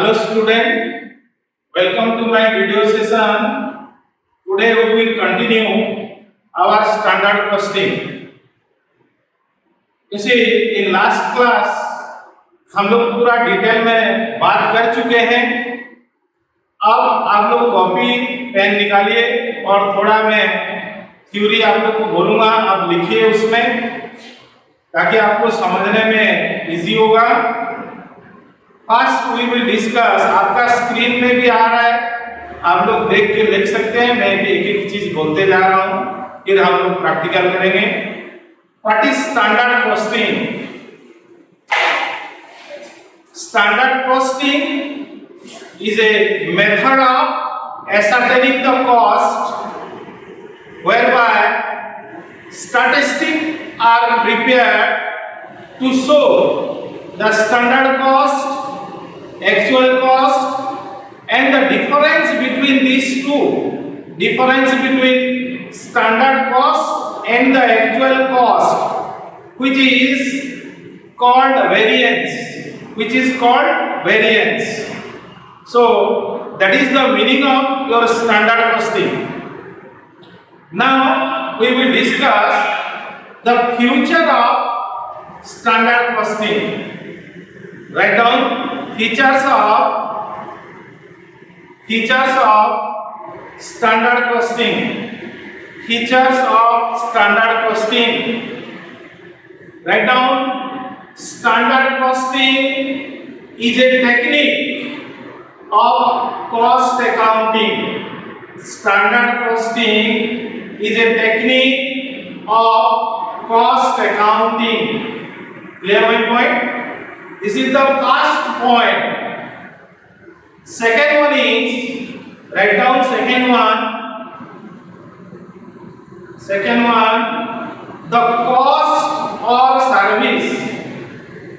Hello student, welcome to my video session. Today we will continue our standard costing. You see, in last class हम लोग पूरा detail में बात कर चुके हैं. अब आप लोग कॉपी पेन निकालिए और थोड़ा मैं थ्योरी आप लोग को बोलूंगा, आप लिखिए उसमें ताकि आपको समझने में इजी होगा. फर्स्ट वी विल डिस्कस, आपका स्क्रीन में भी आ रहा है, आप लोग देख के लिख सकते हैं. मैं भी एक एक चीज बोलते जा रहा हूं, फिर हम लोग प्रैक्टिकल करेंगे. What is standard costing? Standard costing is a method of ascertaining the cost whereby statistics are prepared to show the standard cost, actual cost, and the difference between these two, difference between standard cost and the actual cost, which is called variance, which is called variance. So that is the meaning of your standard costing. Now we will discuss the future of standard costing. Write down features of standard costing. Features of standard costing. Write down standard costing is a technique of cost accounting. Standard costing is a technique of cost accounting. Clear my point? This is the first point. Second one is, write down second one. Second one, the cost or service.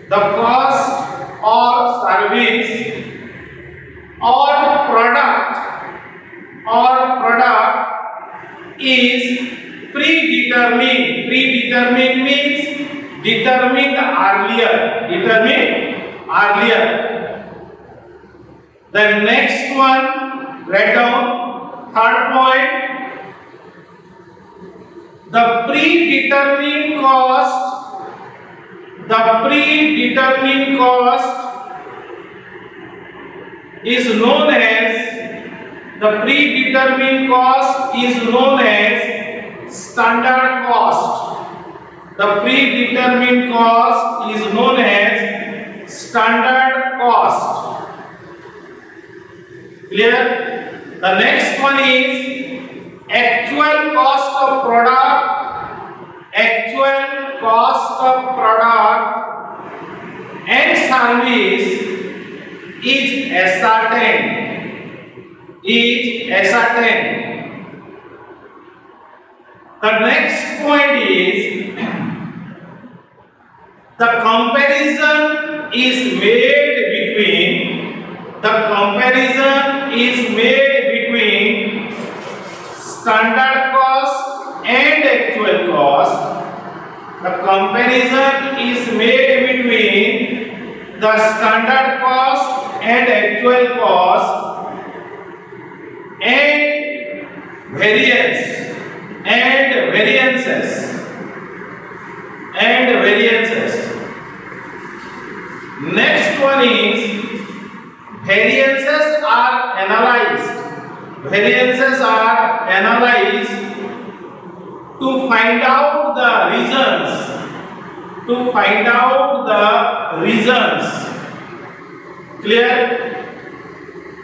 The cost or service or product is predetermined. Predetermined means determined earlier. The next one, write down third point, the predetermined cost is known as standard cost. The predetermined cost is known as standard cost. Clear? The next one is actual cost of product. Actual cost of product and service is ascertained. The next point is the comparison is made between standard cost and actual cost. The comparison is made between the standard cost and actual cost and variances. Next one is variances are analyzed to find out the reasons. Clear?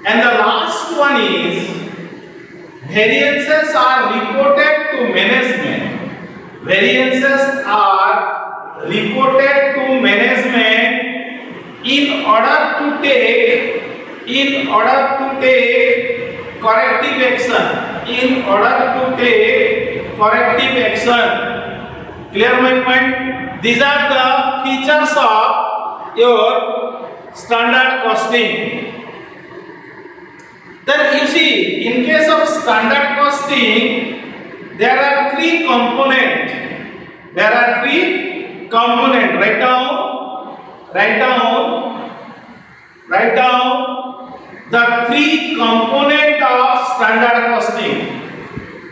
And the last one is variances are reported to management. In order to take corrective action. Clear my point? These are the features of your standard costing. Then you see, in case of standard costing, there are three components. Write down the three component of standard costing.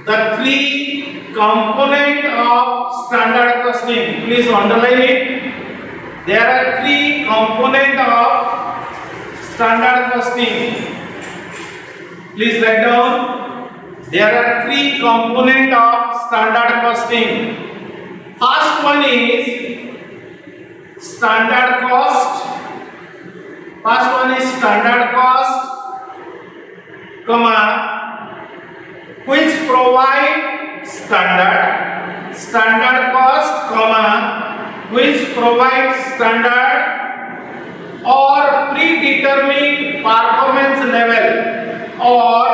The three component of standard costing. Please underline it. There are three component of standard costing. Please write down. There are three component of standard costing. First one is standard cost. First one is standard cost, comma, which provide standard cost, comma, which provide standard or predetermined performance level or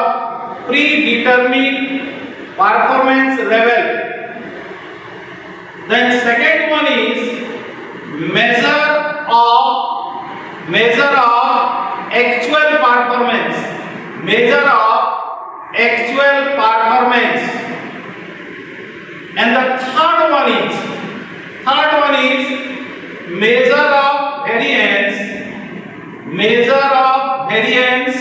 predetermined performance level. Then second one is measure of actual performance. Measure of actual performance. And the third one is measure of variance. Measure of variance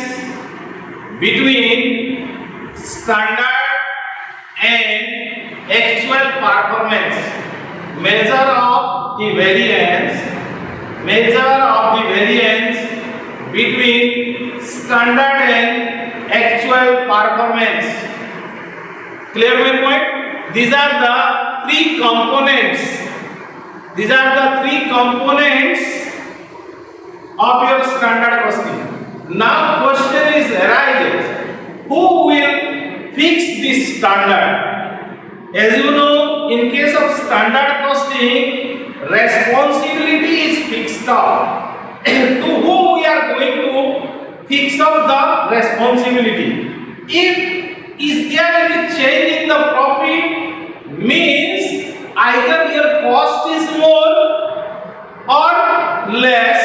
between standard and actual performance. Measure of the variance between standard and actual performance. Clear my point? These are the three components. These are the three components of your standard costing. Now question is arises, who will fix this standard? As you know, in case of standard costing, responsibility is fixed up. To whom we are going to fix up the responsibility? If is there any change in the profit, means either your cost is more or less,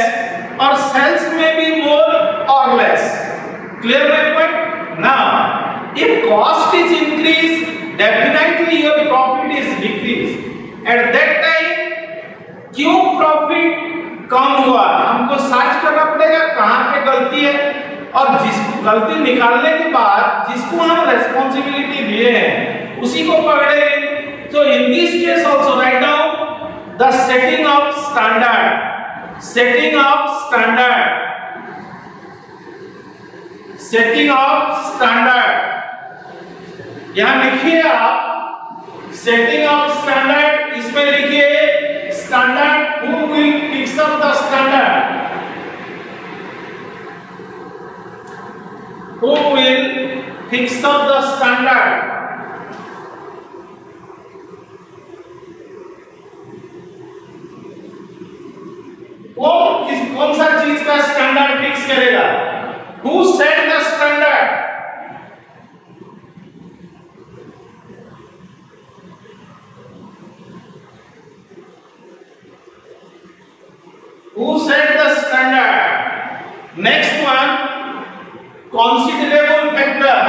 or sales may be more or less. Clear my point? Now, if cost is increased, definitely your profit is decreased. At that time, क्यों profit कम हुआ, हमको search करना पड़ेगा कहाँ पे गलती है, और जिस गलती निकालने के बाद जिसको हम रेस्पॉन्सिबिलिटी दिए हैं उसी को पकड़ेंगे. So in this case also write down the setting of standard. Setting of standard. Setting of standard. यहाँ लिखिए आप setting of standard. इसमें लिखिए standard. Who will fix up the standard? Who will fix up the standard? कौन सा चीज का standard fix करेगा? Who set the standard? Who set the standard? Next one, considerable factor.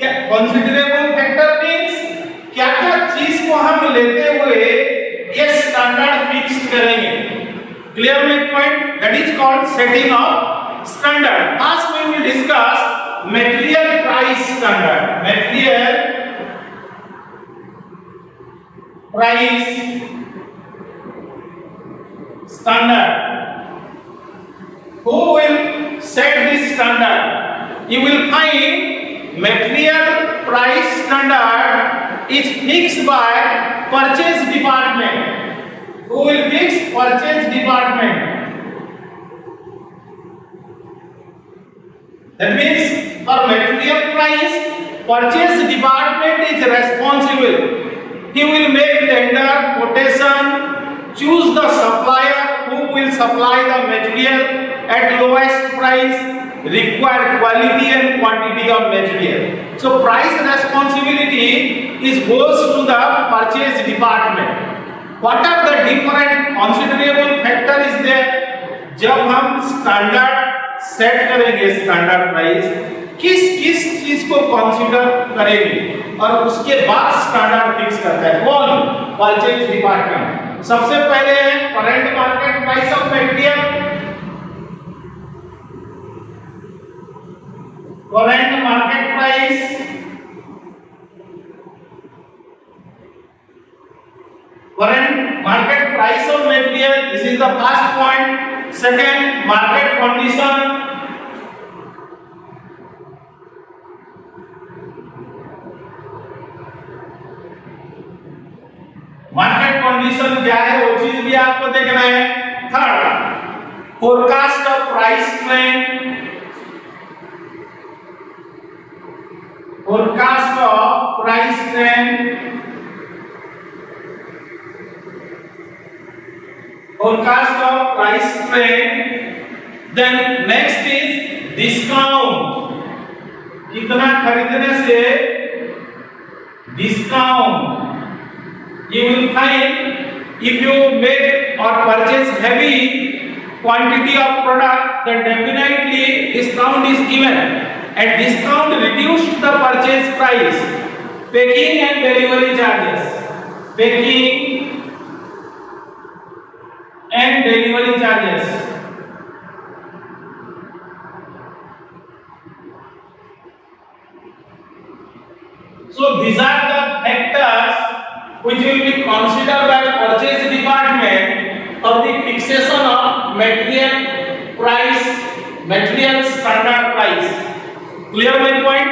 क्या considerable factor means क्या क्या चीज को हम लेते हुए ये स्टैंडर्ड फिक्स करेंगे? Clear my point? That is called setting of standard. First we will discuss material price standard. Material price standard. Who will set this standard? You will find material price standard is fixed by purchase department. Who will fix? Purchase department. That means for material price, purchase department is responsible. He will make tender, quotation, choose the supplier who will supply the material at lowest price, required quality and quantity of material. So price responsibility is goes to the purchase department. What are the different considerable factor is there? जब हम standard set करेंगे standard price, किस किस चीज को consider करेंगे और उसके बाद स्टैंडर्ड फिक्स करता है कौन? Purchase department. सबसे पहले है current market price of material, current market price, current market price of material, this is the first point. Second, market condition, market condition क्या है वो चीज भी आपको देखना है। Third, forecast of price trend, forecast of price trend, forecast of price trend। then next is discount, कितना खरीदने से discount। you will find if you make or purchase heavy quantity of product then definitely discount is given and discount reduced the purchase price, packing and delivery charges, packing and delivery charges। So these are the factors which will be considered by purchase department for the fixation of material price, material standard price। Clear my point?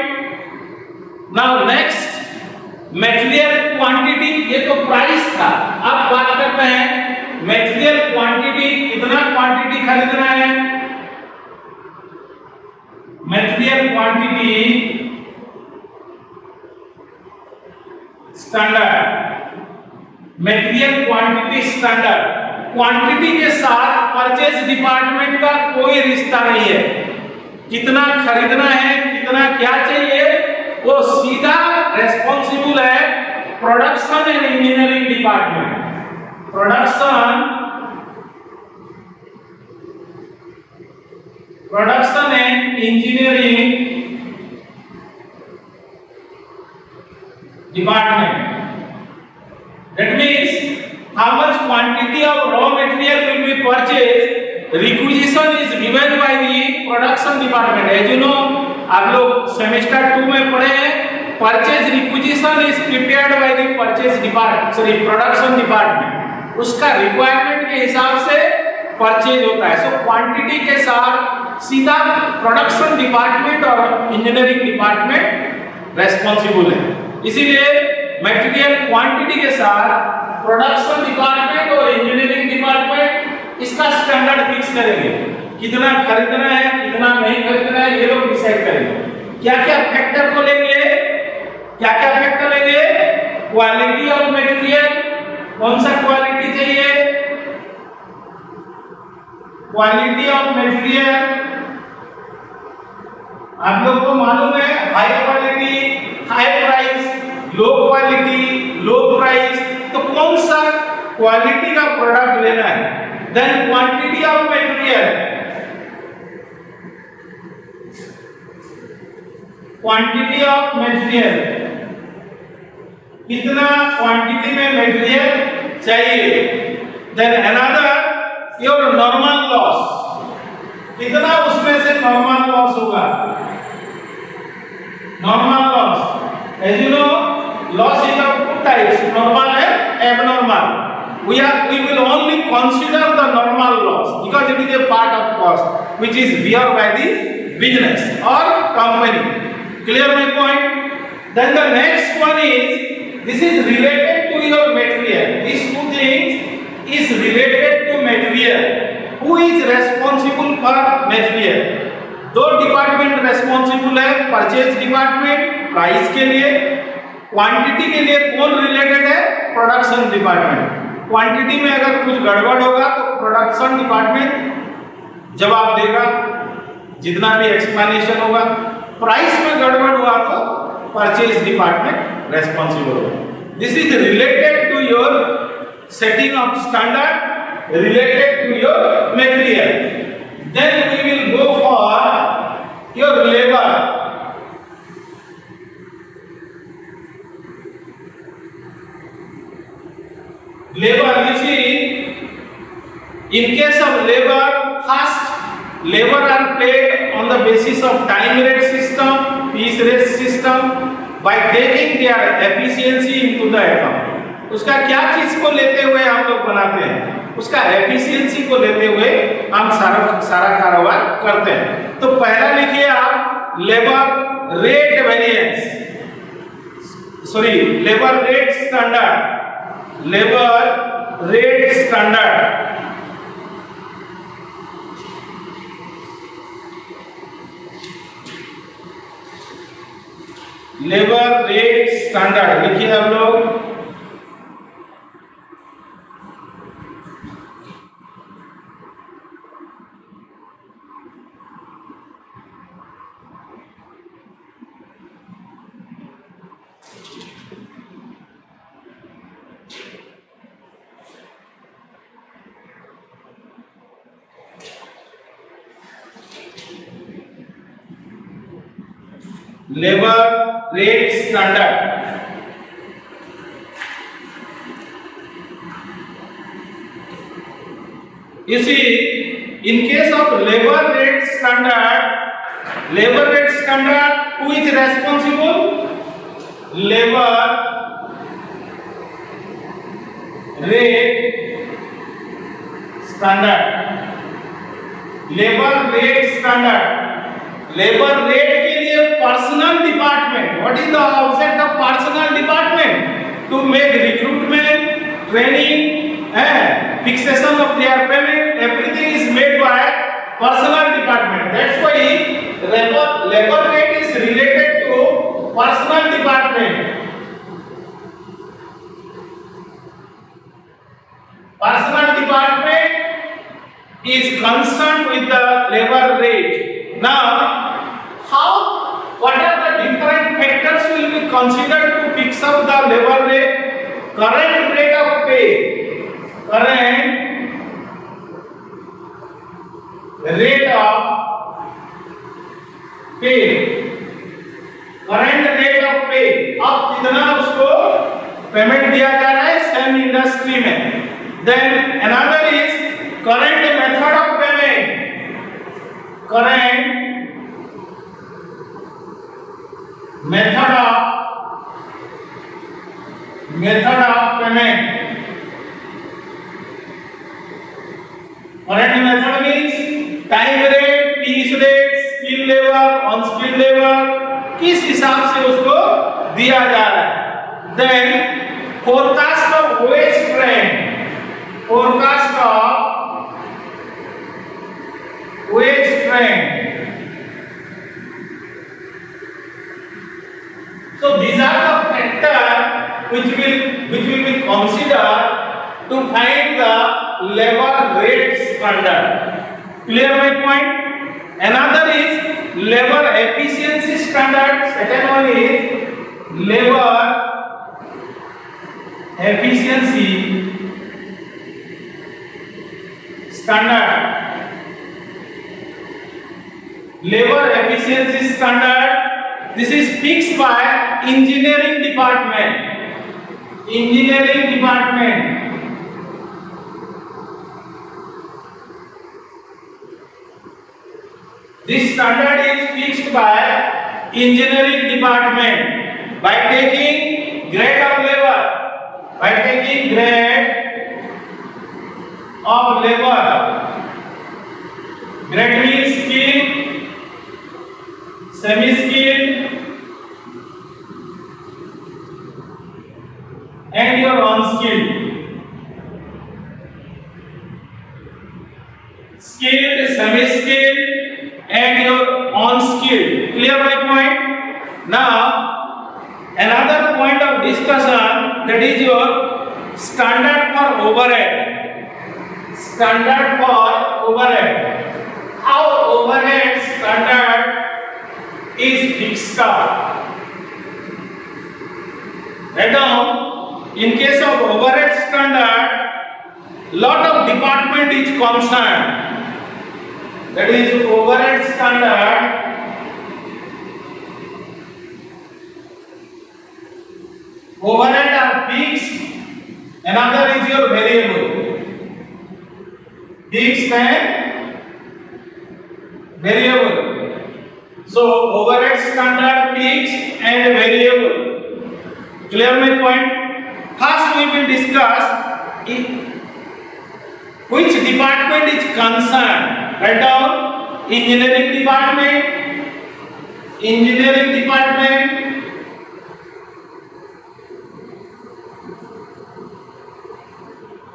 Now next, material quantity, ये तो price था। अब बात करते हैं material quantity, कितना quantity खरीदना है। Material quantity standard, material quantity standard, quantity के साथ परचेज डिपार्टमेंट का कोई रिश्ता नहीं है। कितना खरीदना है, कितना क्या चाहिए, वो सीधा रेस्पॉन्सिबल है production and engineering department. Production and engineering department. That means how much quantity of raw material will be purchased, requisition is given by the production department। As you know, आप लोग सेमेस्टर 2 में पढ़े हैं, purchase requisition is prepared by the purchase department, sorry production department. उसका requirement के हिसाब से purchase होता है। सो क्वांटिटी के साथ सीधा प्रोडक्शन डिपार्टमेंट और इंजीनियरिंग डिपार्टमेंट रेस्पॉन्सिबल है। इसीलिए मटेरियल क्वांटिटी के साथ प्रोडक्शन डिपार्टमेंट और इंजीनियरिंग डिपार्टमेंट इसका स्टैंडर्ड फिक्स करेंगे। कितना खरीदना है, कितना नहीं खरीदना है, ये लोग डिसाइड करेंगे। क्या क्या फैक्टर को लेंगे, क्या क्या फैक्टर लेंगे? क्वालिटी ऑफ मटेरियल, कौन सा क्वालिटी चाहिए, क्वालिटी ऑफ मटेरियल। आप लोग को मालूम है high quality, high price, low quality, low price, तो कौन सा क्वालिटी का प्रोडक्ट लेना है। Then quantity of material, quantity of material, कितना क्वांटिटी में मटेरियल चाहिए। Then another your normal loss, कितना उसमें से नॉर्मल लॉस होगा। Normal loss, as you know loss is of two types, normal and abnormal। we will only consider the normal loss because it is a part of cost which is bear by the business or company। clear my point? Then the next one is, this is related to your material, these two things is related to material। who is responsible for material? दो department responsible है, purchase department price के लिए, quantity के लिए कौन related है, production department. Quantity में अगर कुछ गड़बड़ होगा तो प्रोडक्शन डिपार्टमेंट जवाब देगा, जितना भी एक्सप्लेनेशन होगा। प्राइस में गड़बड़ हुआ तो परचेज डिपार्टमेंट रेस्पॉन्सिबल होगा। This is related to your setting of standard, related to your material. Then we will go for your labour. In case of labor, first labor are paid on the basis of time rate system, piece rate system by taking their efficiency into the account. उसका क्या चीज को लेते हुए हम लोग बनाते हैं? उसका एफिशिएंसी को लेते हुए हम सारा कारोबार करते हैं। तो पहला लिखिए आप labour rate variance, sorry labour rate standard, labour rate standard. Labour rate standard लिखिए आप लोग। Labour rate standard. You see, in case of labor rate standard, who is responsible? Labor rate standard, labor rate standard। Labour rate के लिए personal department, what is the object of personal department? To make recruitment, training and fixation of their payment, everything is made by personal department. That's why labour rate is related to personal department. Personal department is concerned with the labor rate. Now, what are the different factors will be considered to fix up the labor rate? Current rate of pay, current rate of pay, current rate of pay। अब कितना उसको payment दिया जा रहा है same industry में। Then another is current method of payment, current method of payment। Current method means time rate, piece rate, skill labor, unskilled labor, किस हिसाब से उसको दिया जा रहा है। Then forecast of wage trend, forecast of wage trend। So these are the factors which will be considered to find the labor rate standard। Clear my point? Another is labor efficiency standard, second one is labor efficiency standard। Labor efficiency standard, this is fixed by engineering department, engineering department। This standard is fixed by engineering department by taking grade of labor, by taking grade of labor। Grade means skilled, semi-skilled and your unskilled, skilled, semi-skilled and your unskilled। Clear my point? Now another point of discussion, that is your standard for overhead, standard for overhead। How overhead standard is fixed up? Write down, in case of overhead standard, lot of department is concerned, that is overhead standard overhead are fixed, another is your variable। fixed and variable. So overhead standard fixed and variable. Clear my point? First we will discuss which department is concerned. Write down engineering department,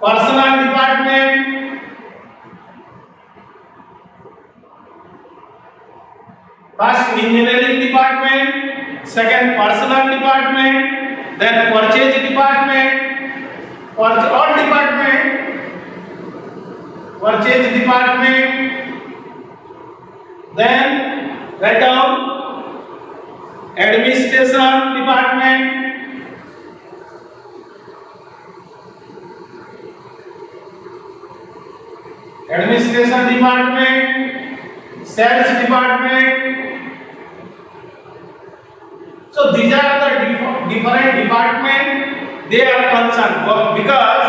personnel department, first engineering department, second personnel department, then purchase department, all department, purchase department, then write down administration department, sales department. So these are the different departments they are concerned, because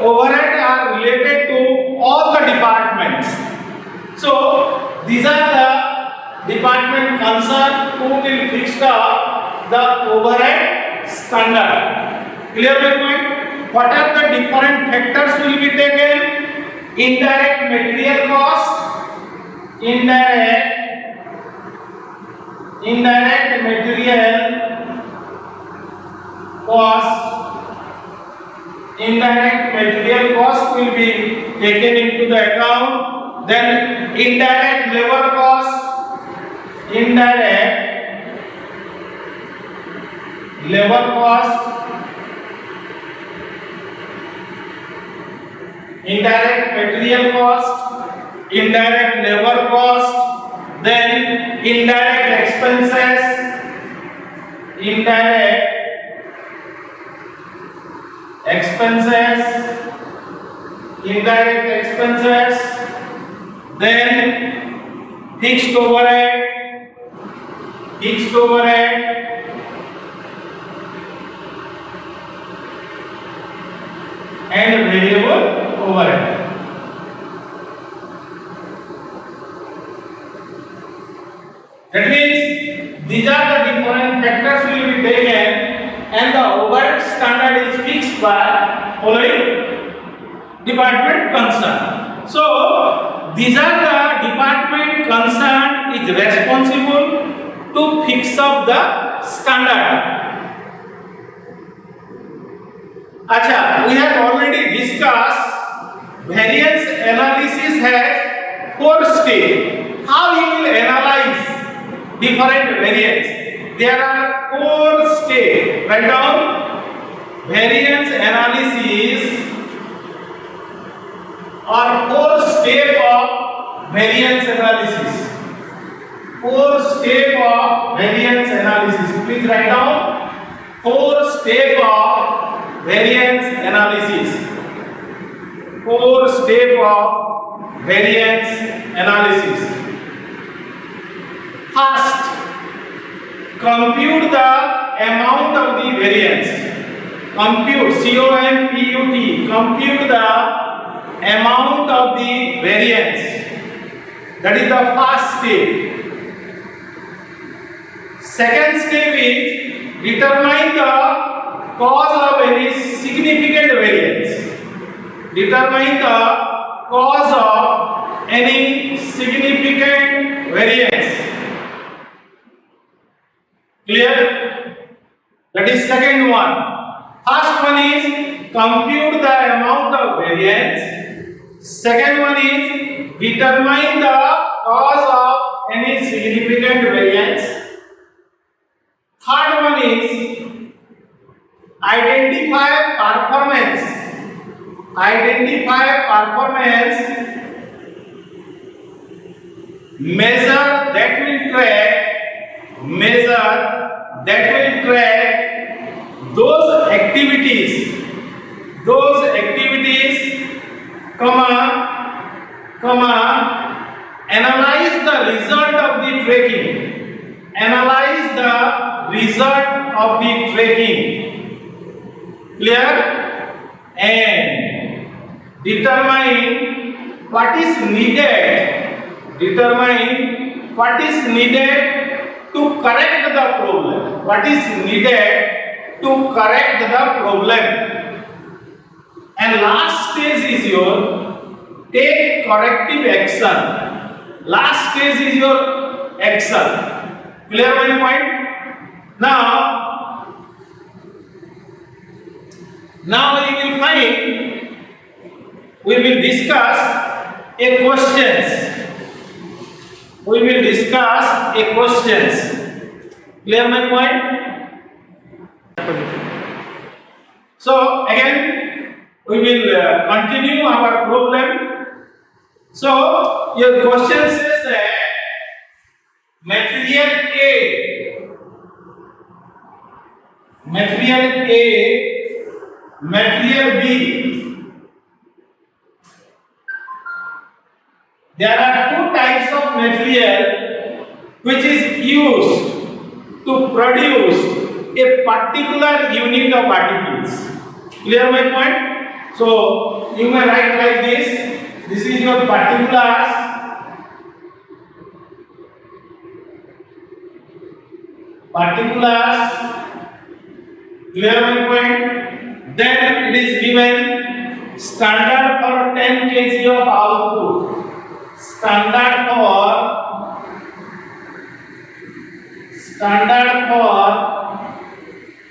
overhead are related to all the departments. So these are the department concerned who will fix the overhead standard. Clear my point? What are the different factors will be taken? Indirect material cost, indirect material cost will be taken into the account. Then indirect labor cost, indirect material cost, indirect labor cost, then indirect expenses, then fixed overhead, and variable overhead. That means these are the different factors will be taken, and the overhead standard is fixed by following department concerned. So these are the department concerned is responsible to fix up the standard. Acha, we have already discussed variance analysis has 4 steps. How you will analyze different variance? There are 4 steps. Write down variance analysis or 4 steps of variance analysis. 4 steps of variance analysis. Please write down 4 steps of variance analysis. 4 steps of variance analysis. First, compute the amount of the variance. Compute, C-O-M-P-U-T, compute the amount of the variance. That is the first step. Second step is determine the cause of any significant variance. Determine the cause of any significant variance. Clear? That is second one. First one is compute the amount of variance. Second one is determine the cause of any significant variance. Third one is identify performance. Measure that will track those activities, analyze the result of the tracking. Clear? And determine what is needed, determine what is needed to correct the problem. What is needed to correct the problem. And last stage is your take corrective action. Last stage is your action. Clear my point? Now we will find, we will discuss a questions. We will discuss a questions. Clear my point? So again we will continue our problem. So your question says that material A, material B. There are two types of material which is used to produce a particular unit of particles. Clear my point? So you may write like this. This is your particulars. Clear my point? Then it is given standard for 10 kg of output. Standard for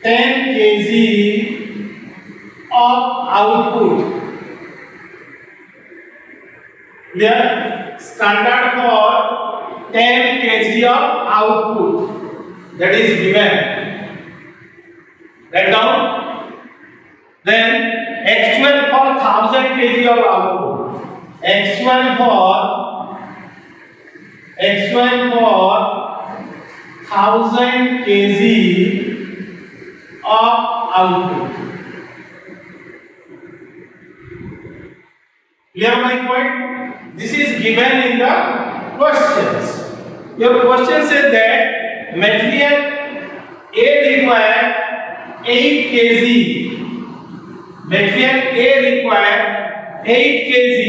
10 kg of output. Clear? Standard for 10 kg of output. That is given. Write down. Then actual for 1000 kg of output. Actual for 1000 kg of output. Clear my point? This is given in the questions. Your question says that material A require 8 kg. Material A require 8 kg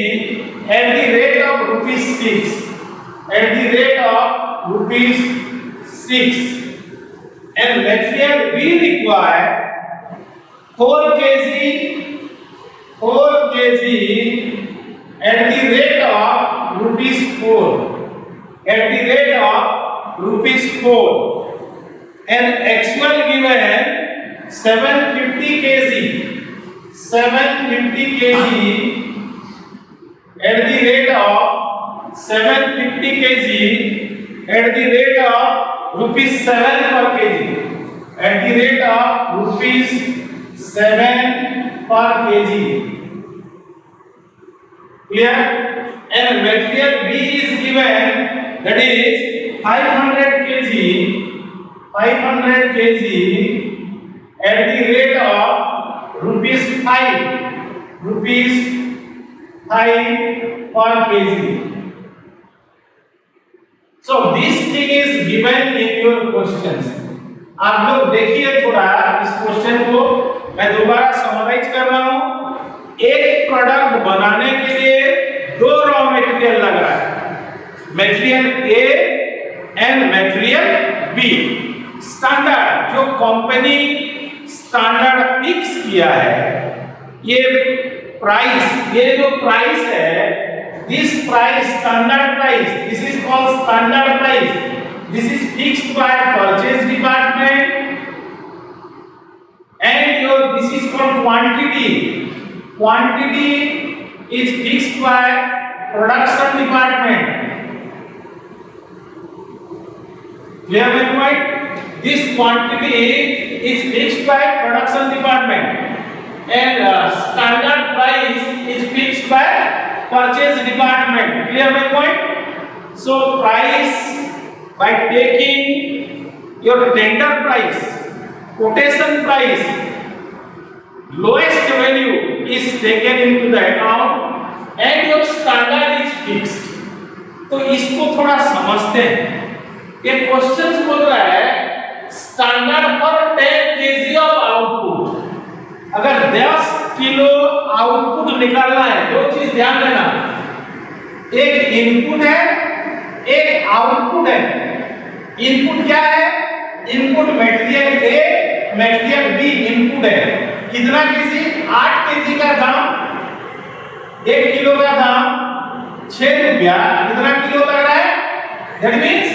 at the rate of rupees 6. At the rate of rupees 6. And material B require 4 kg at the rate of rupees 4. At the rate of rupees 4. And actual given 750 kg. 750 kg at the rate of 750 kg at the rate of rupees 7 per kg. At the rate of rupees 7 per kg. Clear? And material B is given, that is 500 kg at the rate of rupees 5 per kg. So this thing is given in your questions. आप लोग देखिए थोड़ा इस question को, मैं दोबारा summarise कर रहा हूं. एक प्रोडक्ट बनाने के लिए दो रॉ मटेरियल लग रहा है, material A and material B. Standard जो कंपनी स्टैंडर्ड फिक्स किया है, ये प्राइस, ये जो प्राइस है, this price, standard price, this is called standard price. This is fixed by purchase department, and this is called quantity. Quantity is fixed by production department. Clear my point? This quantity is fixed by production department, and standard price is fixed by purchase department. Clear my point? So price, by taking your tender price, quotation price, lowest value is taken into the account and your standard is fixed. तो इसको थोड़ा समझते हैं. ये question बोल रहा है standard for 10 kg of output. अगर 10 किलो आउटपुट निकालना है, दो चीज ध्यान देना. एक इनपुट है, एक आउटपुट है। इनपुट क्या है? Input material A, material B input है। कितना केजी? 8 केजी का दाम, 1 किलो का दाम 6 रुपया। कितना किलो लग रहा है? दैट मीन्स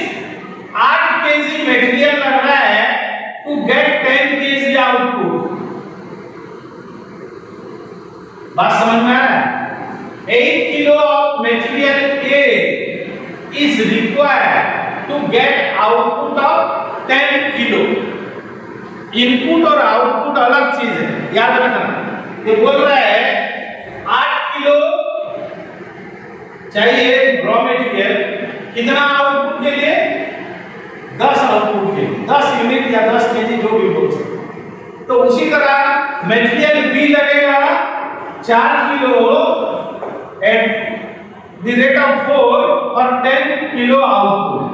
8 केजी मटेरियल लग रहा है टू गेट 10 केजी आउटपुट। बात समझ में आ रहा है? 8 kilo of material A is required to get output of 10 kilo. Input और आउटपुट अलग चीज है, याद रखना। ये बोल रहा है 8 किलो चाहिए रॉ मटेरियल, कितना आउटपुट के लिए? 10 आउटपुट के लिए, 10 यूनिट या 10 केजी जो भी बोल सकते। तो उसी तरह मटेरियल बी लगेगा 4 kilo at the rate of 4 for 10 kilo output.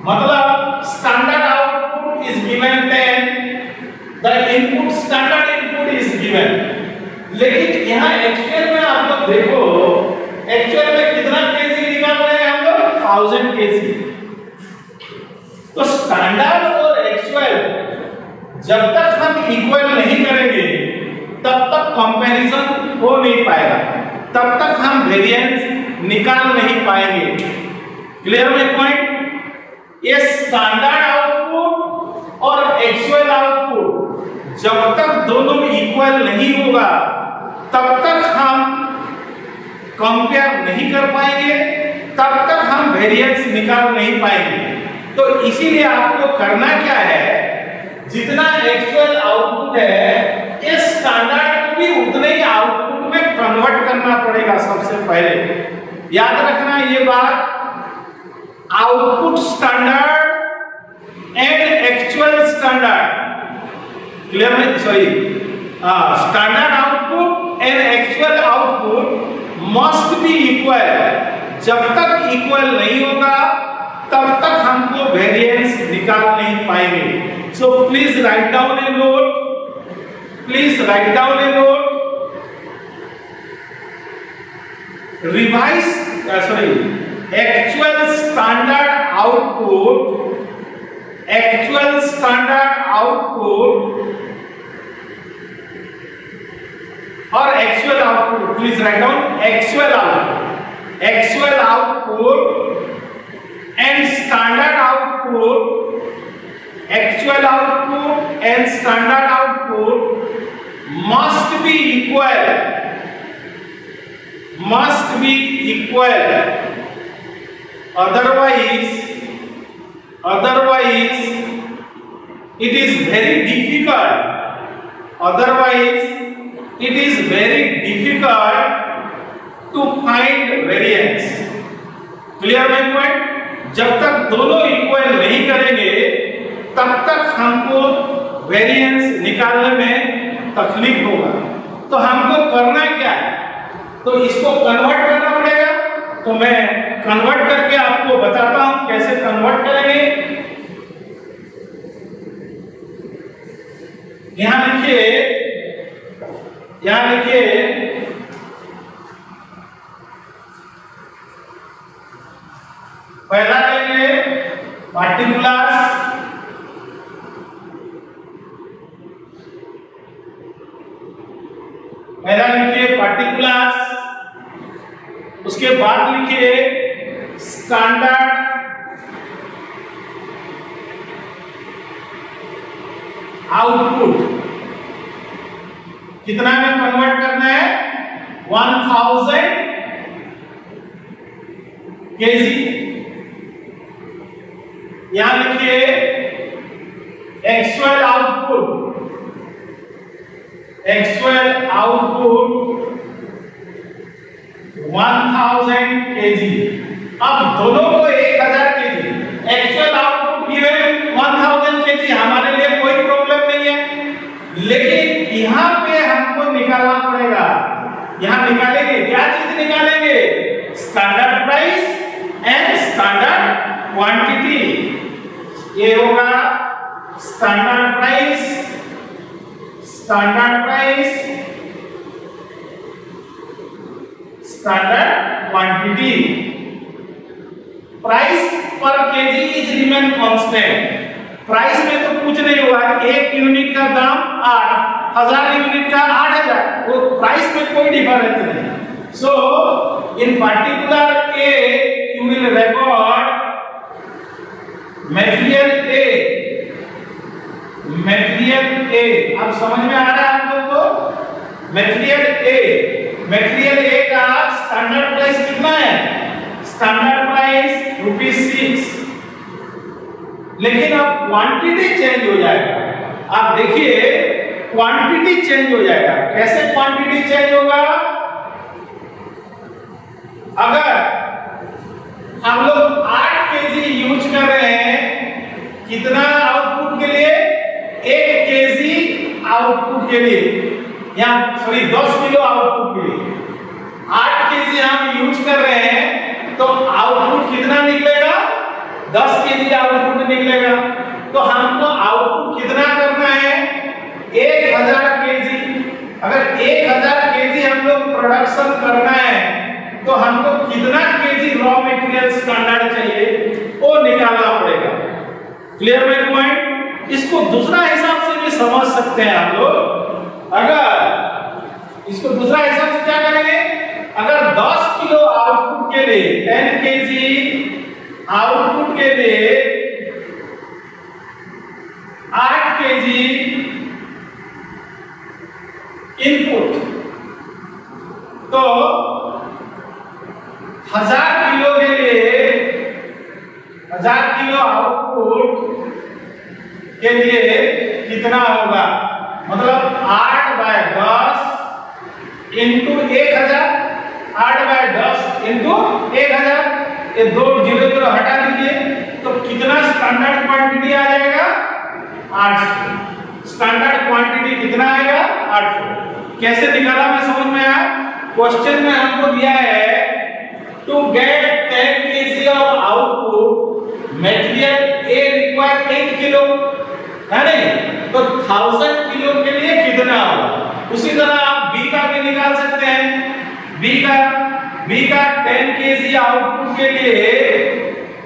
मतलब standard output is given 10, the input standard input is given. लेकिन यहाँ एक्चुअल में आप लोग देखो, एक्चुअल में कितना केजी निकाल रहे हैं हम लोग? 1000 केजी। तो स्टैंडर्ड और एक्चुअल जब तक हम इक्वल नहीं करेंगे तब तक कंपैरिजन हो नहीं पाएगा, तब तक हम वेरिएंस निकाल नहीं पाएंगे। क्लियर है पॉइंट? ये स्टैंडर्ड आउटपुट और एक्चुअल आउटपुट जब तक दोनों इक्वल नहीं होगा तब तक हम कंपेयर नहीं कर पाएंगे, तब तक हम वेरिएंस निकाल नहीं पाएंगे। तो इसीलिए आपको करना क्या है, जितना एक्चुअल आउटपुट है इस स्टैंडर्ड को भी उतने ही आउटपुट में कन्वर्ट करना पड़ेगा सबसे पहले। याद रखना ये बात, output standard and actual standard, clear है? Sorry, standard output and actual output must be equal. जब तक इक्वल नहीं होगा तब तक हमको वेरिएंस निकाल नहीं पाएंगे। So please write down A note, please write down A note. Revise actual standard output, actual standard output or actual output, please write down actual output, actual output and standard output, actual output and standard output must be equal, must be equal, otherwise it is very difficult, otherwise it is very difficult to find variance. Clear है point? जब तक दोनों equal नहीं करेंगे तब तक हमको variance निकालने में तकलीफ होगा। तो हमको करना क्या है, तो इसको कन्वर्ट करना पड़ेगा। तो मैं कन्वर्ट करके आपको बताता हूं कैसे कन्वर्ट करेंगे। यहां लिखिए, यहां लिखिए पहला लेंगे पार्टिकुलर्स, पहला लिखिए पार्टिकुलर्स, उसके बाद लिखिए स्टैंडर्ड आउटपुट। कितना में कन्वर्ट करना है? 1000 केजी। यहां लिखिए actual output, actual output 1000 KG. अब दोनों को 1000 KG, actual output given 1000 KG, हमारे लिए कोई प्रॉब्लम नहीं है। लेकिन यहां पे हमको निकालना पड़ेगा। यहां निकालेंगे क्या चीज निकालेंगे? Standard price and standard quantity. ये होगा standard price, standard price, standard quantity. Price per KG is remain constant. Price में तो कुछ नहीं हुआ, 1 यूनिट का दाम 8, 1000 यूनिट का 8000, वो प्राइस में कोई डिफरेंस नहीं। So in particular A you will record material A. अब समझ में आ रहा है आप लोग को? मटेरियल ए का स्टैंडर्ड प्राइस कितना है? Standard price ₹6। लेकिन अब क्वांटिटी चेंज हो जाएगा। आप देखिए क्वांटिटी चेंज हो जाएगा। कैसे क्वांटिटी चेंज होगा? अगर हम लोग 8 केजी यूज कर रहे हैं, कितना आउटपुट के लिए? 1 केजी आउटपुट के लिए, या सॉरी 10 किलो आउटपुट के लिए 8 केजी हम यूज कर रहे हैं, तो आउटपुट कितना निकलेगा? 10 केजी आउटपुट निकलेगा। तो हमको आउटपुट कितना करना है? 1000 केजी। अगर 1000 केजी हम लोग प्रोडक्शन करना है, तो हमको कितना केजी रॉ मटेरियल स्टैंडर्ड चाहिए वो निकालना पड़ेगा। क्लियर है पॉइंट? इसको दूसरा हिसाब से भी समझ सकते हैं आप लोग। अगर इसको दूसरा हिसाब से क्या करेंगे? अगर 10 किलो आउटपुट के लिए 10 केजी आउटपुट के लिए 8 केजी इनपुट, तो 1000 किलो के लिए 1000 किलो आउटपुट के लिए कितना होगा? मतलब 8/10 इंटू 1000, 8/10 इंटू 1000, ये 2 0 हटा दीजिए, तो कितना स्टैंडर्ड क्वांटिटी आ जाएगा? 800। स्टैंडर्ड क्वांटिटी कितना आएगा? 800। कैसे निकाला मैं समझ में आया? क्वेश्चन में हमको दिया है to get 10 kg of output material A require 8 kilo, है नहीं? तो 1000 किलो के लिए कितना होगा? उसी तरह आप B का भी निकाल सकते हैं। B का 10 kg आउटपुट के लिए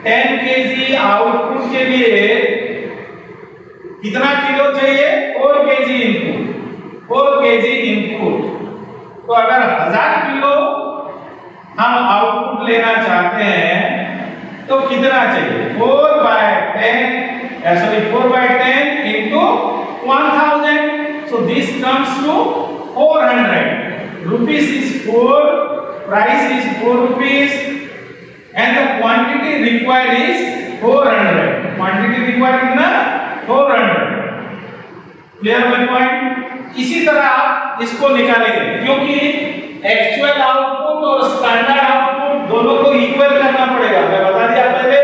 10 kg आउटपुट के लिए कितना किलो चाहिए? 4 kg इनपुट, 4 kg इनपुट। तो अगर 1000 किलो हम आउटपुट लेना चाहते हैं तो कितना चाहिए? 4/10 into 1000. So this comes to 400 rupees is 4, price is 4 rupees, and the quantity required is 400. Quantity required कितना? 400. Clear my point? इसी तरह आप इसको निकालेंगे, क्योंकि एक्चुअल आउटपुट और स्टैंडर्ड आउटपुट दोनों को इक्वल करना पड़ेगा। मैं बता दिया पहले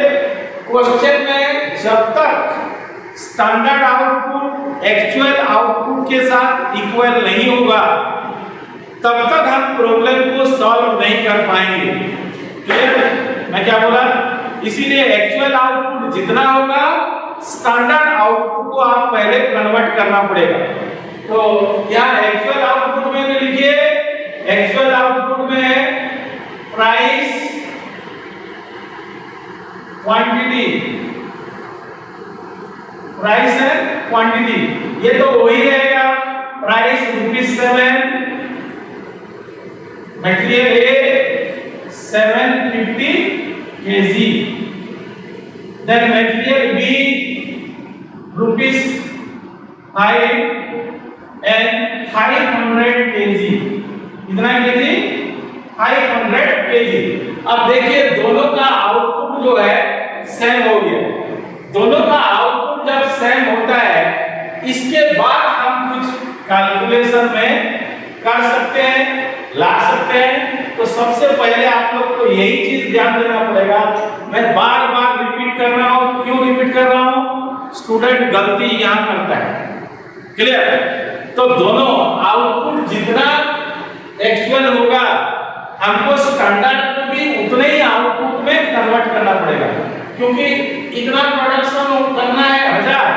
क्वेश्चन में, जब तक स्टैंडर्ड आउटपुट एक्चुअल आउटपुट के साथ इक्वल नहीं होगा तब तक हम प्रॉब्लम को सॉल्व नहीं कर पाएंगे। क्लियर? मैं क्या बोला? इसीलिए एक्चुअल आउटपुट जितना होगा स्टैंडर्ड आउटपुट को आप पहले कन्वर्ट करना पड़ेगा। तो यहाँ एक्चुअल आउटपुट में भी लिखिए, एक्चुअल आउटपुट में प्राइस, क्वांटिटी, प्राइस है क्वांटिटी, ये तो वही रहेगा। Price ₹7, material A 750 kg, then material B ₹5 and 500 kg। कितना kg? 500 kg। अब देखिए दोनों का आउटपुट जो है सेम हो गया। दोनों का आउटपुट जब सेम होता है, इसके बाद हम कुछ कैलकुलेशन में कर सकते हैं, ला सकते हैं। तो सबसे पहले आप लोग को यही चीज ध्यान देना पड़ेगा। मैं बार बार रिपीट कर रहा हूं। क्यों रिपीट कर रहा हूं? स्टूडेंट गलती यहां करता है। क्लियर? तो दोनों आउटपुट जितना एक्चुअल होगा हमको स्टैंडर्ड में भी उतने ही आउटपुट में कन्वर्ट करना पड़ेगा, क्योंकि इतना प्रोडक्शन करना है 1000,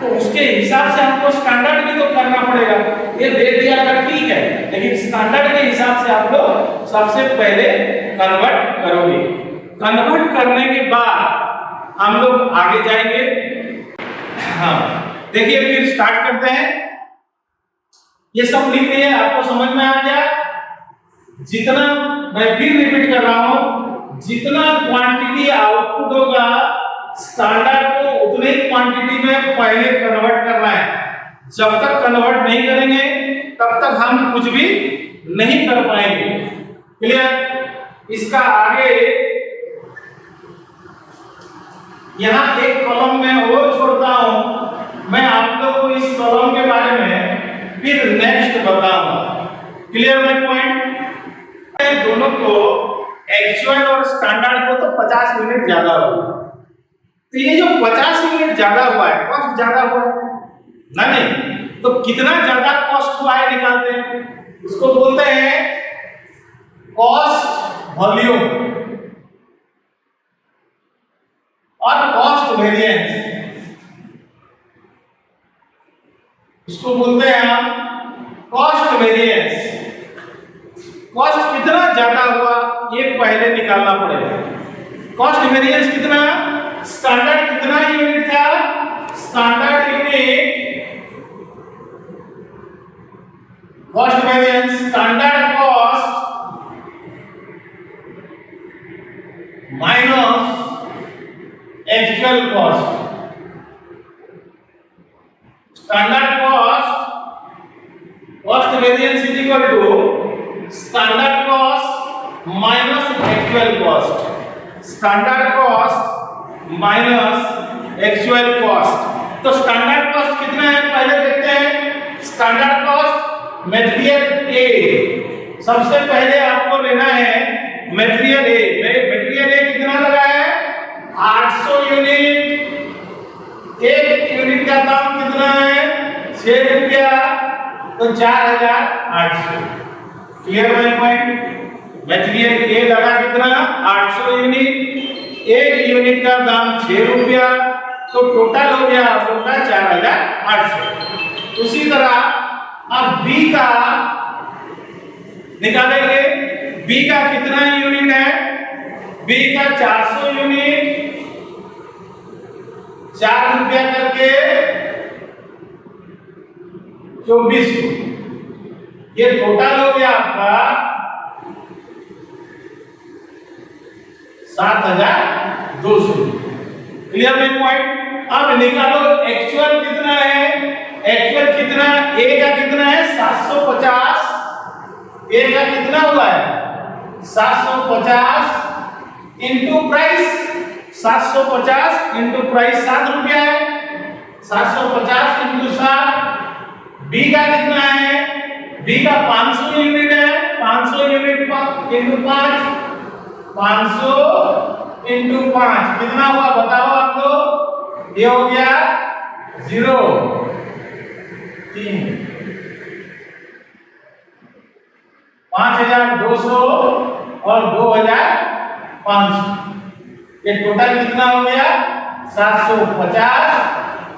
तो उसके हिसाब से हमको स्टैंडर्ड भी तो करना पड़ेगा। ये दे दिया अगर ठीक है, लेकिन स्टैंडर्ड के हिसाब से आप लोग सबसे पहले कन्वर्ट करोगे। कन्वर्ट करने के बाद हम लोग आगे जाएंगे। हाँ देखिए फिर स्टार्ट करते हैं। ये सब लिख दिए, आपको समझ में आ गया। जितना मैं फिर रिपीट कर रहा हूं, जितना क्वांटिटी आउटपुट होगा स्टैंडर्ड को उतने ही क्वांटिटी में पहले कन्वर्ट करना है। जब तक कन्वर्ट नहीं करेंगे तब तक हम कुछ भी नहीं कर पाएंगे। क्लियर? इसका आगे यहां एक कॉलम में और छोड़ता हूं, मैं आप लोग को इस कॉलम के बारे में फिर नेक्स्ट बताऊंगा। Clear my point? दोनों को एक्चुअल और स्टैंडर्ड को तो 50 यूनिट ज्यादा हुआ, तो ये जो 50 यूनिट ज्यादा हुआ है, कॉस्ट ज्यादा हुआ है ना? नहीं, तो कितना ज्यादा कॉस्ट हुआ है निकालते हैं, उसको बोलते हैं कॉस्ट वॉल्यूम और कॉस्ट वेरिएंस। इसको बोलते हैं हम कॉस्ट वेरिएंस। कॉस्ट कितना ज्यादा हुआ ये पहले निकालना पड़ेगा। कॉस्ट वेरिएंस कितना, स्टैंडर्ड कितना यूनिट था, standard unit cost variance, standard cost minus actual cost. Standard cost variance is equal to standard cost minus actual cost. Standard cost minus actual cost. तो स्टैंडर्ड कॉस्ट कितना है पहले देखते हैं। Standard cost material A, सबसे पहले आपको लेना है मटेरियल ए। मटेरियल ए कितना लगा है, 800 यूनिट। एक यूनिट का दाम कितना है, 6 रुपया, तो 4800। Clear my point? Material A लगा कितना, 800 यूनिट, एक यूनिट का दाम 6 रुपया, तो टोटल हो गया आपका 4800। उसी तरह अब बी का निकालेंगे। बी का कितना यूनिट है, बी का 400 यूनिट, 4 रुपया करके 24। ये टोटल हो गया आपका 7200। Clear my point? अब निकालो एक्चुअल कितना है। एक्चुअल कितना, ए का कितना है 750, ए का कितना हुआ है 750 इंटू प्राइस, 750 इंटू प्राइस 7 रुपया है, 750 इंटू 7। बी का कितना है, बी का 500 यूनिट है, 500 यूनिट इंटू 5, 500 इंटू 5 कितना हुआ बताओ आप लोग। ये हो गया 0, 3, 5200 और 2500। ये टोटल कितना हो गया 750,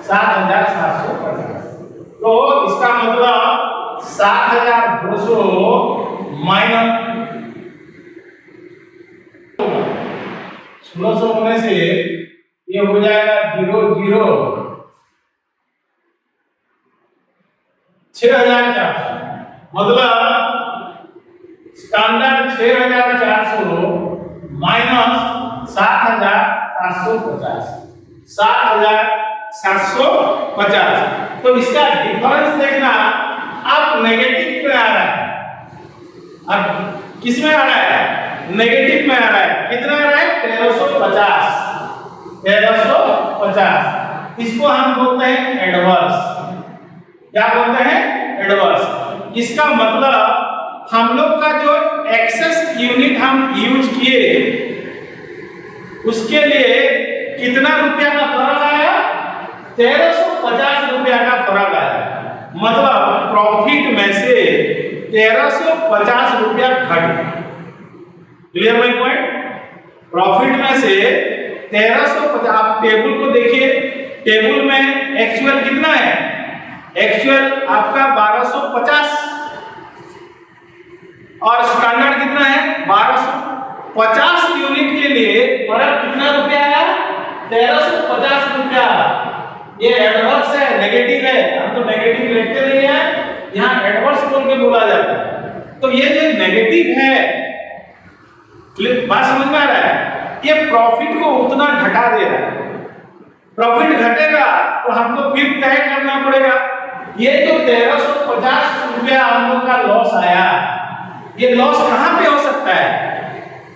7750। तो इसका मतलब 7200 माइनस 1600 होने से ये हो जाएगा 00, 6400। मतलब स्टैंडर्ड 6400 माइनस 7750, 7750। तो इसका डिफरेंस देखना, अब नेगेटिव में आ रहा है। अब किस में आ रहा है, नेगेटिव में आ रहा है। कितना आ रहा है 1350, 1350। इसको हम बोलते हैं एडवर्स। क्या बोलते हैं, एडवर्स। इसका मतलब हम लोग का जो एक्सेस यूनिट हम यूज किए उसके लिए कितना रुपया का फर्क आया, 1350 रुपया का फर्क आया। मतलब प्रॉफिट में से 1350 रुपया घट गया। Clear my point? प्रॉफिट में से 1350। आप टेबल को देखिए, टेबल में एक्चुअल कितना है, एक्चुअल आपका 1250 और स्टैंडर्ड कितना है 1200। 50 यूनिट के लिए फर्क कितना रुपया आया? 1350 रुपया। ये एडवर्स है, नेगेटिव है, हम तो नेगेटिव लिखते नहीं है, यहाँ एडवर्स बोल के बोला जाता है। तो ये जो नेगेटिव है, बात समझ में आ रहा है, ये प्रॉफिट को उतना घटा दे रहा है। प्रॉफिट घटेगा तो हमको फिर तय करना पड़ेगा। ये जो 1350 रुपया हम लोग का लॉस आया, ये लॉस कहां पे हो सकता है?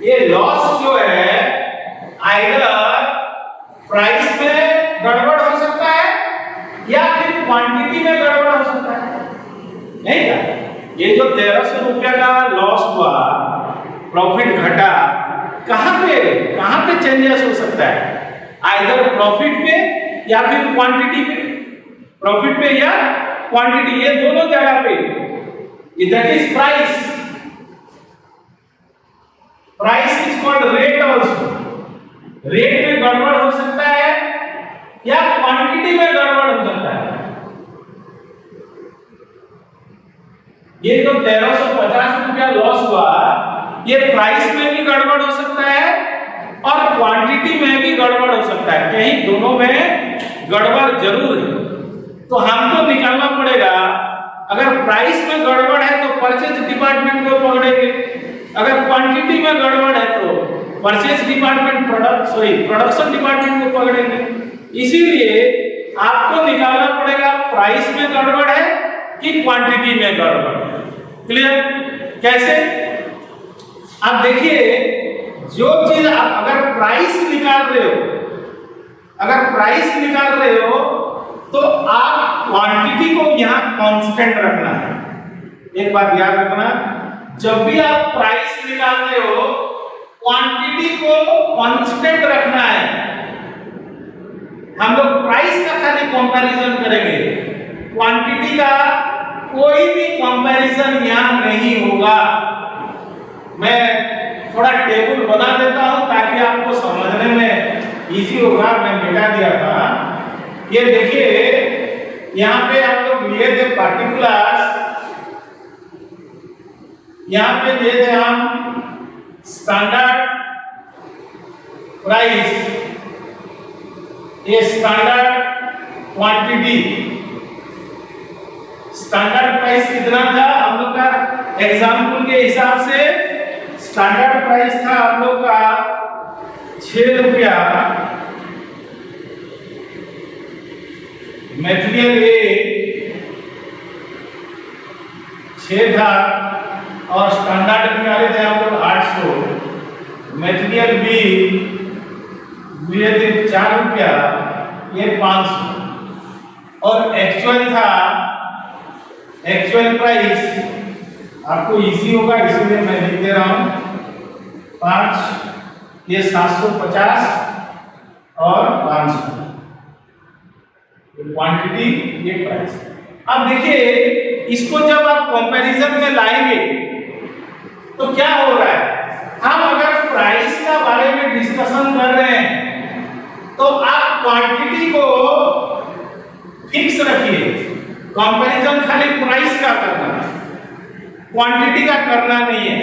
ये लॉस जो है आइदर प्राइस में गड़बड़ हो सकता है या फिर क्वांटिटी में गड़बड़ हो सकता है, नहीं क्या? ये जो 1300 रुपया का लॉस हुआ, प्रॉफिट घटा, कहां पे चेंजेस हो सकता है? आइदर प्रॉफिट पे या फिर क्वांटिटी पे। प्रॉफिट पे या क्वांटिटी, ये दोनों जगह पे। That is price. Price is called rate also. Rate में गड़बड़ हो सकता है या क्वांटिटी में गड़बड़ हो सकता है। ये जो 1350 रुपया लॉस हुआ, ये प्राइस में भी गड़बड़ हो सकता है और क्वांटिटी में भी गड़बड़ हो सकता है। कहीं दोनों में गड़बड़ जरूर है। तो हमको निकालना पड़ेगा, अगर प्राइस में गड़बड़ है तो परचेज डिपार्टमेंट को पकड़ेंगे, अगर क्वांटिटी में गड़बड़ है तो परचेज डिपार्टमेंट प्रोडक्शन डिपार्टमेंट को पकड़ेंगे। इसीलिए आपको निकालना पड़ेगा प्राइस में गड़बड़ है कि क्वांटिटी में गड़बड़ है। क्लियर? कैसे? आप देखिए, जो चीज आप अगर प्राइस निकाल रहे हो तो आप क्वांटिटी को यहां कांस्टेंट रखना है। एक बात याद रखना, जब भी आप प्राइस निकाल रहे हो, क्वांटिटी को कांस्टेंट रखना है। हम लोग प्राइस का खाली कंपैरिजन करेंगे, क्वांटिटी का कोई भी कंपैरिजन यहां नहीं होगा। मैं थोड़ा टेबल बना देता हूं ताकि आपको समझने में इजी होगा। मैं मिटा दिया था, ये देखिए, यहां पे आप लोग लिए थे पार्टिकुलर्स, यहां पे दिए थे हम स्टैंडर्ड प्राइस, ये स्टैंडर्ड क्वांटिटी। स्टैंडर्ड प्राइस कितना था हम लोग का? एग्जाम्पल के हिसाब से स्टैंडर्ड प्राइस था हम लोग का 6 रुपया। मटेरियल ए 6 था और स्टैंडर्ड निकाले थे हम लोग 800। मटेरियल बी लिए थे 4 रुपया, ये 500। और एक्चुअल था, एक्चुअल प्राइस आपको इजी होगा इसलिए मैं लिख दे रहा हूं 5, ये 750 और 500। क्वांटिटी, ये प्राइस। अब देखिए, इसको जब आप कंपैरिजन में लाएंगे तो क्या हो रहा है? हम अगर प्राइस का बारे में डिस्कशन कर रहे हैं तो आप क्वांटिटी को फिक्स रखिए। कंपैरिजन खाली प्राइस का करना है, क्वांटिटी का करना नहीं है।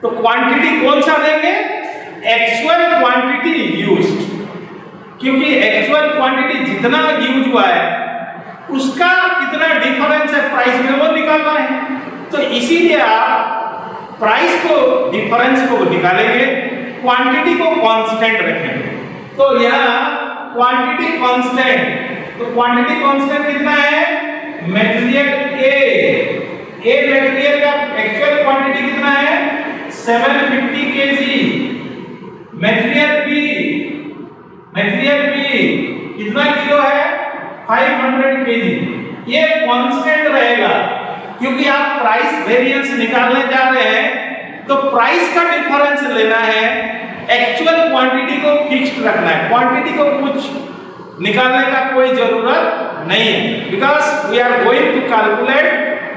तो क्वांटिटी कौन सा देंगे? एक्चुअल क्वांटिटी यूज्ड, क्योंकि एक्चुअल क्वांटिटी जितना यूज हुआ है उसका कितना डिफरेंस है प्राइस में, वो निकालना है। तो इसीलिए आप प्राइस को, डिफरेंस को निकालेंगे, क्वांटिटी को कांस्टेंट रखेंगे। तो यहाँ क्वांटिटी कांस्टेंट, तो क्वांटिटी कांस्टेंट कितना है? मटेरियल ए मटेरियल का एक्चुअल क्वांटिटी कितना है? 750 केजी। मटेरियल बी कितना किलो है? 500 केजी। ये कांस्टेंट रहेगा क्योंकि आप प्राइस वेरिएंस निकालने जा रहे हैं तो प्राइस का डिफरेंस लेना है, एक्चुअल क्वांटिटी को फिक्स्ड रखना है। क्वांटिटी को कुछ निकालने का कोई जरूरत नहीं है, because we are going to calculate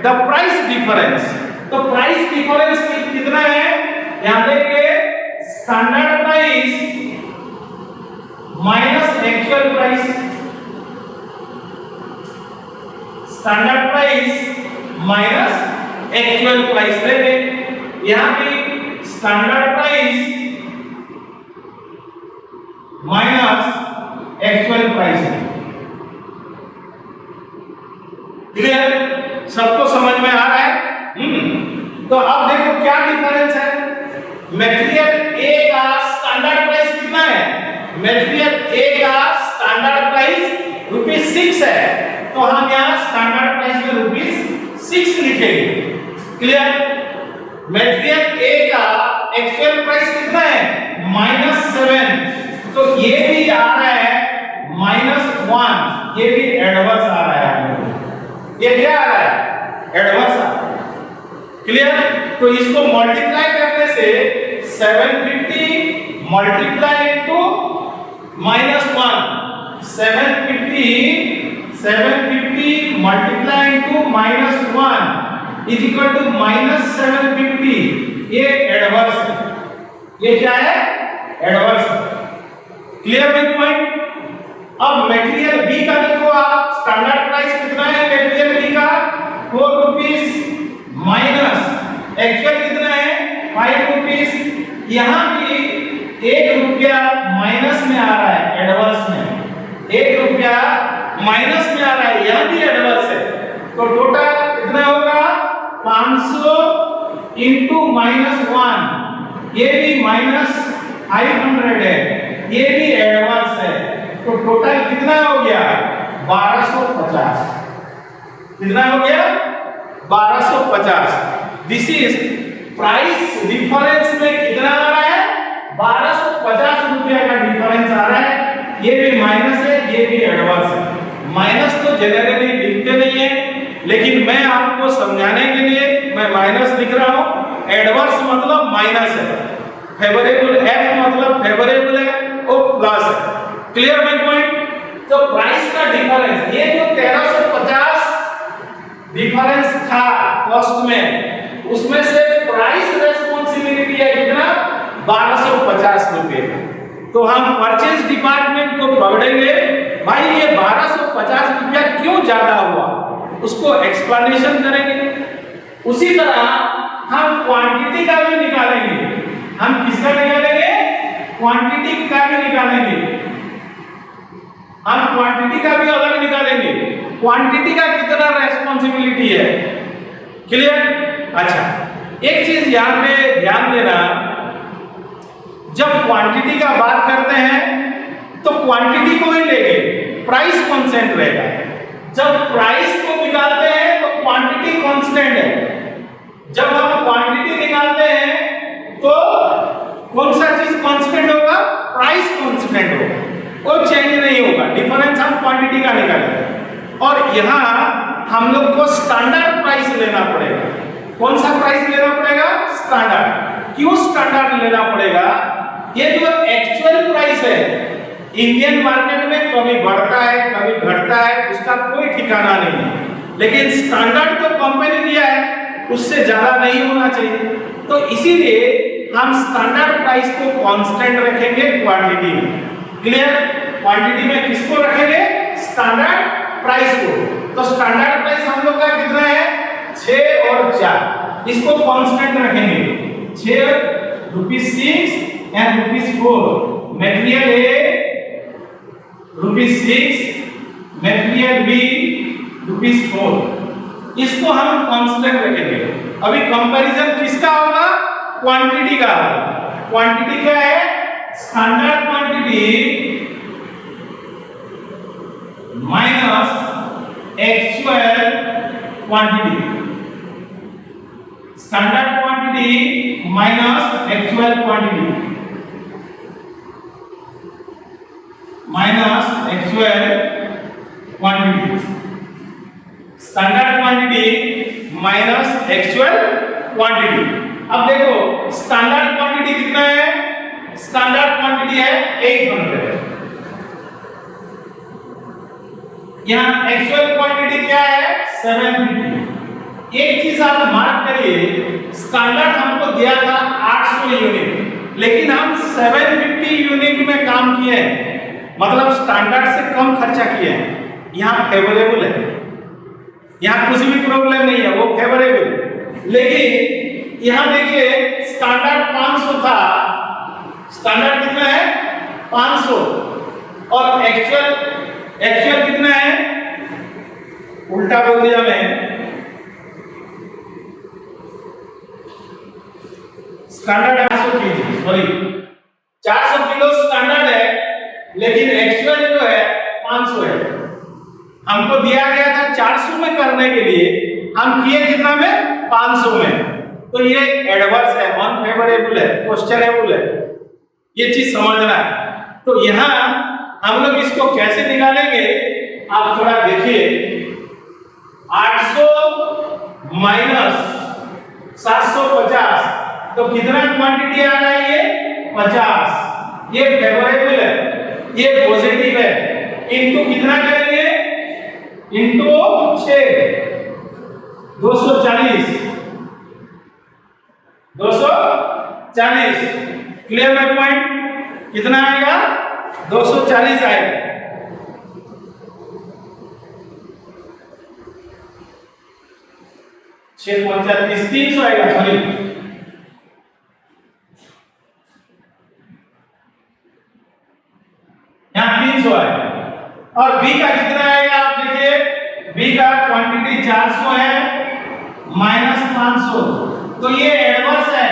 the price difference. तो प्राइस डिफरेंस कितना है? यहां देखिए, standard price minus actual price, standard price minus actual price लेंगे। यहां भी standard price minus actual price है। क्लियर? सबको समझ में आ रहा है? तो अब देखो क्या डिफरेंस है। मटेरियल ए का स्टैंडर्ड प्राइस कितना है? मटेरियल ए का स्टैंडर्ड प्राइस ₹6 है, तो हम यहाँ स्टैंडर्ड प्राइस में ₹6 लिखेंगे। क्लियर? मटेरियल ए का एक्चुअल प्राइस कितना है? -7, तो ये भी आ रहा है -1, ये भी एडवर्स आ रहा है। ये क्या आ रहा है? एडवर्स आ रहा है। क्लियर? तो इसको मल्टीप्लाई करने से 750 multiply into -1, 750 multiply into -1 is equal to -750। ये एडवर्स है। ये क्या है? एडवर्स। क्लियर है पॉइंट? अब मटेरियल बी का देखो आप, स्टैंडर्ड प्राइस कितना है मटेरियल बी का? ₹4 माइनस एक्चुअल कितना है? ₹5। यहां भी ₹1 माइनस में आ रहा है, एडवर्स में ₹1 माइनस में आ रहा है, यहां भी एडवर्स है। तो टोटल कितना होगा? 500 इंटू -1, ये भी -500 है, ये भी एडवांस है। तो टोटल कितना हो गया? 1250। कितना हो गया? 1250। दिस इज प्राइस डिफरेंस में कितना आ रहा है? 1250 रुपया का डिफरेंस आ रहा है। ये भी माइनस है, ये भी एडवांस है। माइनस तो जनरली लिखते नहीं है, लेकिन मैं आपको समझाने के लिए मैं माइनस लिख रहा हूं। एडवर्स मतलब माइनस है, फेवरेबल एफ मतलब फेवरेबल है, ओ प्लस है। Clear my point? तो प्राइस का डिफरेंस, ये जो 1350 डिफरेंस था कॉस्ट में, उसमें से प्राइस रेस्पॉन्सिबिलिटी है कितना? 1250 रुपए का। तो हम परचेज डिपार्टमेंट को पकड़ेंगे, भाई ये 1250 रुपया क्यों ज्यादा हुआ, उसको एक्सप्लेनेशन करेंगे। उसी तरह हम क्वांटिटी का भी निकालेंगे। हम किसका निकालेंगे? क्वांटिटी का भी निकालेंगे। हम क्वांटिटी का भी अलग निकालेंगे। क्वांटिटी का कितना रेस्पॉन्सिबिलिटी है? क्लियर? अच्छा, एक चीज यहाँ पे ध्यान देना, जब क्वांटिटी का बात करते हैं तो क्वांटिटी को ही लेंगे, प्राइस कांस्टेंट रहेगा। जब प्राइस को निकालते हैं तो क्वांटिटी कांस्टेंट है। जब हम क्वांटिटी निकालते हैं तो कौन सा चीज कांस्टेंट होगा? प्राइस कांस्टेंट होगा, वो चेंज नहीं होगा। डिफरेंस हम क्वांटिटी का निकालेंगे। और यहाँ हम लोग को स्टैंडर्ड प्राइस लेना पड़ेगा। कौन सा प्राइस लेना पड़ेगा? स्टैंडर्ड। क्यों स्टैंडर्ड लेना पड़ेगा? ये जो एक्चुअल प्राइस है इंडियन मार्केट में कभी बढ़ता है कभी घटता है, उसका कोई ठिकाना नहीं है। लेकिन स्टैंडर्ड तो कंपनी दिया है, उससे ज्यादा नहीं होना चाहिए। तो इसीलिए हम स्टैंडर्ड प्राइस को कांस्टेंट रखेंगे क्वांटिटी में। क्लियर? क्वांटिटी में किसको रखेंगे? स्टैंडर्ड प्राइस को। तो स्टैंडर्ड प्राइस हम लोग का कितना है? 6 और 4, इसको कांस्टेंट रखेंगे। 6 ₹6 and ₹4। Material A ₹6, material B ₹4, इसको हम कांस्टेंट रखेंगे। अभी कंपैरिजन किसका होगा? क्वांटिटी का होगा। क्वांटिटी क्या है? Standard quantity minus actual quantity. Standard quantity minus actual quantity, minus actual quantity. Standard quantity minus actual quantity. अब देखो स्टैंडर्ड क्वांटिटी कितना है? स्टैंडर्ड क्वांटिटी है 800। यहाँ एक्चुअल क्वांटिटी क्या है? 750। एक चीज आप मार्क करिए, स्टैंडर्ड हमको दिया था 800 यूनिट, लेकिन हम 750 यूनिट में काम किए हैं, मतलब स्टैंडर्ड से कम खर्चा किए हैं। यहाँ फेवरेबल है, यहाँ कुछ भी प्रॉब्लम नहीं है, वो फेवरेबल है। लेकिन यहाँ देखिए स्टैंडर्ड 500 था, स्टैंडर्ड कितना है 500 और एक्चुअल कितना है, उल्टा बोल दिया मैं, standard 400 KG, sorry 400 kilo standard है, लेकिन एक्चुअल जो है 500 है। हमको दिया गया था 400 में करने के लिए, हम किए कितना में 500 में, तो ये एडवर्स है, अनफेवरेबल है, क्वेश्चनेबल है, ये चीज समझना है। तो यहाँ हम लोग इसको कैसे निकालेंगे, आप थोड़ा देखिए, 800 माइनस 750, तो कितना क्वांटिटी आ रहा है, ये 50, ये फेवरेबल है, ये पॉजिटिव है, इनटू कितना करेंगे, इनटू 6, 240, 240, क्लियर है पॉइंट, कितना आएगा 240 आएगा। 6 35 300 आएगा, सॉरी यहाँ 300 आएगा। और बी का कितना आएगा, आप देखिए, बी का क्वांटिटी 400 है माइनस 500, तो ये एडवर्स है,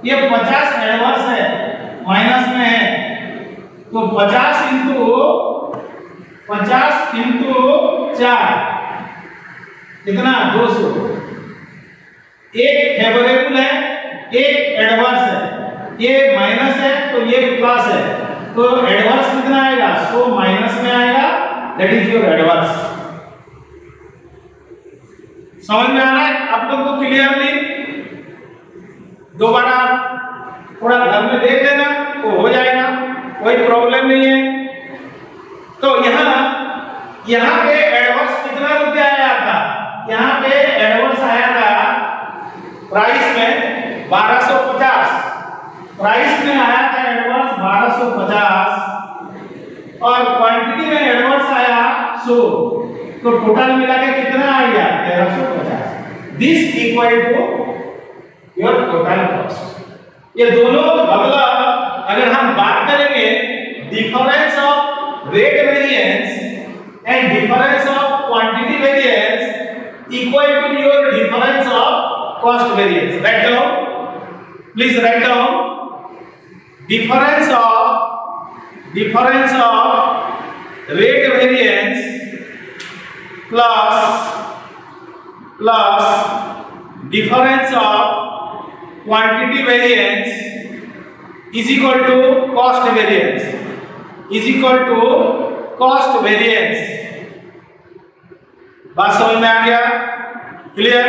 ये 50 एडवर्स है, माइनस में है, तो 50 इंटू 4 कितना 200, एक फेवरेबल है, एक एडवर्स है, ये माइनस है तो ये प्लस है, तो एडवर्स कितना आएगा, 100 माइनस में आएगा, दैट इज योर एडवर्स। समझ में आ रहा है आप लोग को क्लियरली? दोबारा थोड़ा घर में देख लेना तो हो जाएगा, कोई प्रॉब्लम नहीं है। तो यहाँ पे एडवर्स कितना रुपया आया था, यहाँ पे एडवर्स आया था प्राइस में 1250, प्राइस में आया था एडवर्स 1250 और क्वांटिटी में एडवर्स आया 100, तो टोटल मिला के कितना आ गया 1350। This equal to your total cost. ये दोनों मतलब अगर हम बात करेंगे difference of rate variance and difference of quantity variance equal to your difference of cost variance. Write down, please write down, difference of rate variance plus difference of quantity variance is equal to cost variance, is equal to cost variance। बात समझ में आ गया, clear?